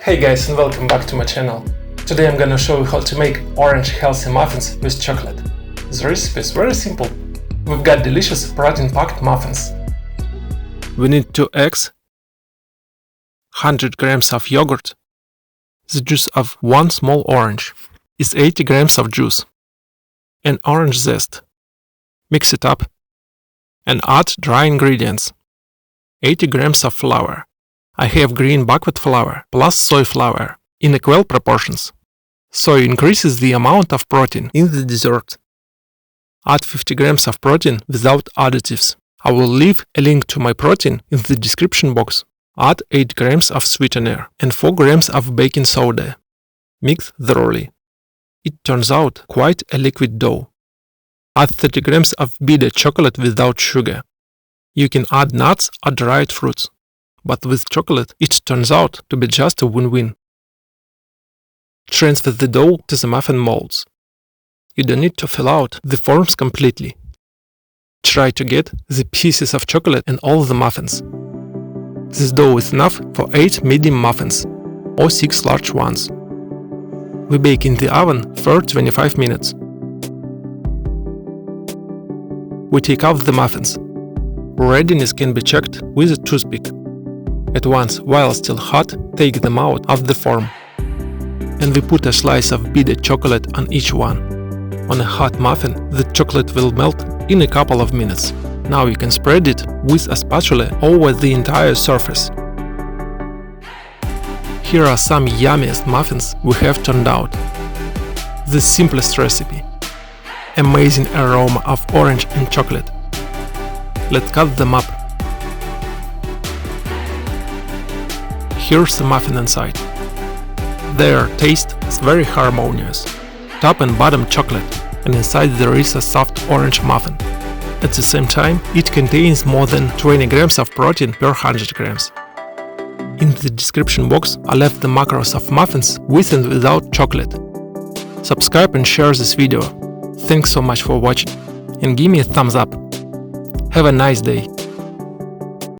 Hey guys, and welcome back to my channel. Today I'm gonna show you how to make orange healthy muffins with chocolate. The recipe is very simple. We've got delicious protein-packed muffins. We need 2 eggs, 100 grams of yogurt, the juice of 1 small orange is 80 grams of juice, and orange zest. Mix it up and add dry ingredients. 80 grams of flour. I have green buckwheat flour plus soy flour in equal proportions. Soy increases the amount of protein in the dessert. Add 50 grams of protein without additives. I will leave a link to my protein in the description box. Add 8 grams of sweetener and 4 grams of baking soda. Mix thoroughly. It turns out quite a liquid dough. Add 30 grams of bitter chocolate without sugar. You can add nuts or dried fruits, but with chocolate it turns out to be just a win-win. Transfer the dough to the muffin molds. You don't need to fill out the forms completely. Try to get the pieces of chocolate in all the muffins. This dough is enough for 8 medium muffins or 6 large ones. We bake in the oven for 25 minutes. We take out the muffins. Readiness can be checked with a toothpick. At once, while still hot, take them out of the form. And we put a slice of bitter chocolate on each one. On a hot muffin, the chocolate will melt in a couple of minutes. Now you can spread it with a spatula over the entire surface. Here are some yummiest muffins we have turned out. The simplest recipe. Amazing aroma of orange and chocolate. Let's cut them up. Here's the muffin inside. Their taste is very harmonious. Top and bottom chocolate, and inside there is a soft orange muffin. At the same time, it contains more than 20 grams of protein per 100 grams. In the description box, I left the macros of muffins with and without chocolate. Subscribe and share this video. Thanks so much for watching, and give me a thumbs up. Have a nice day.